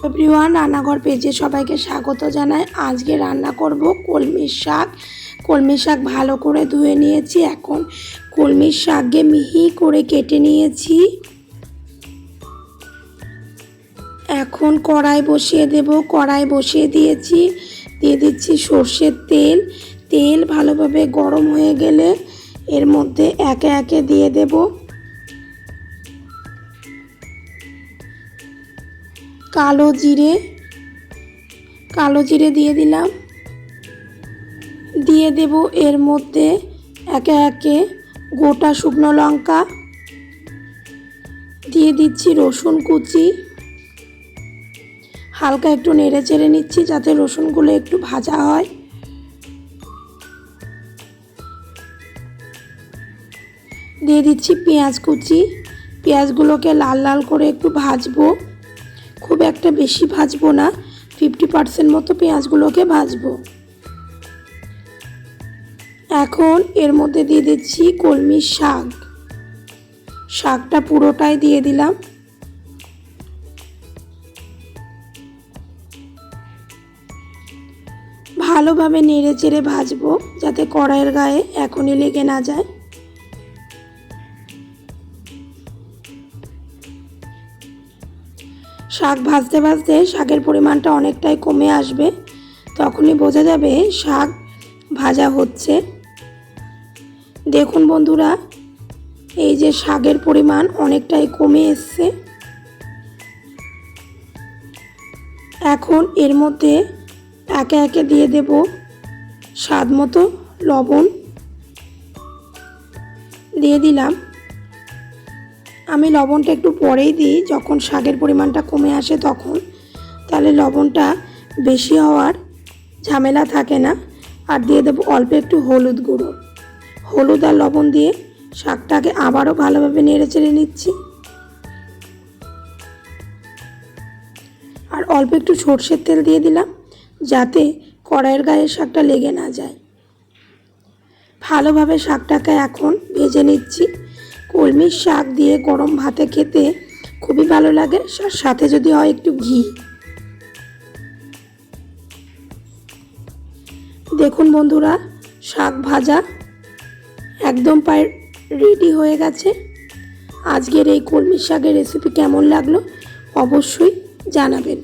Everyone, রান্নাঘর পেজে সবাইকে স্বাগত জানাই। আজকে রান্না করব কলমির শাক। কলমির শাক ভালো করে ধুয়ে নিয়েছি। এখন কলমির শাককে মিহি করে কেটে নিয়েছি। এখন কড়াই বসিয়ে দেব। কড়াই বসিয়ে দিয়েছি। দিয়ে দিচ্ছি সর্ষের তেল। তেল ভালোভাবে গরম হয়ে গেলে এর মধ্যে একে একে দিয়ে দেব কালো জিরে দিয়ে দিলাম। দিয়ে দেব এর মধ্যে একে একে গোটা শুকনো লঙ্কা। দিয়ে দিচ্ছি রসুন কুচি। হালকা একটু নেড়ে চেড়ে নিচ্ছি যাতে রসুনগুলো একটু ভাজা হয়। দিয়ে দিচ্ছি পেঁয়াজ কুচি। পেঁয়াজগুলোকে লাল লাল করে একটু ভাজবো, খুব একটা বেশি ভাজবো না, 50% মতো পেঁয়াজগুলোকে ভাজবো। এখন এর মধ্যে দিয়ে দিচ্ছি কলমির শাক। শাকটা পুরোটাই দিয়ে দিলাম। ভালোভাবে নেড়ে চেড়ে ভাজবো যাতে কড়াইয়ের গায়ে এখনই লেগে না যায়। শাক ভাজতে ভাজতে শাকের পরিমাণটা অনেকটাই কমে আসবে, তখনই বোঝা যাবে শাক ভাজা হচ্ছে। দেখুন বন্ধুরা, এই যে শাকের পরিমাণ অনেকটাই কমে এসছে। এখন এর মধ্যে একে একে দিয়ে দেব স্বাদ মতো লবণ। দিয়ে দিলাম। আমি লবণটা একটু পরেই দিই, যখন শাকের পরিমাণটা কমে আসে তখন, তাহলে লবণটা বেশি হওয়ার ঝামেলা থাকে না। আর দিয়ে দেবো অল্প একটু হলুদ গুঁড়ো। হলুদ আর লবণ দিয়ে শাকটাকে আবারও ভালোভাবে নেড়ে চেড়ে নিচ্ছি। আর অল্প একটু সর্ষের তেল দিয়ে দিলাম যাতে কড়াইয়ের গায়ে শাকটা লেগে না যায়। ভালোভাবে শাকটাকে এখন ভেজে নিচ্ছি। কলমির শাক দিয়ে গরম ভাতে খেতে খুবই ভালো লাগে, সাথে যদি হয় একটু ঘি। দেখুন বন্ধুরা, শাক ভাজা একদম প্রায় রেডি হয়ে গেছে। আজকের এই কলমির শাকের রেসিপি কেমন লাগলো অবশ্যই জানাবেন।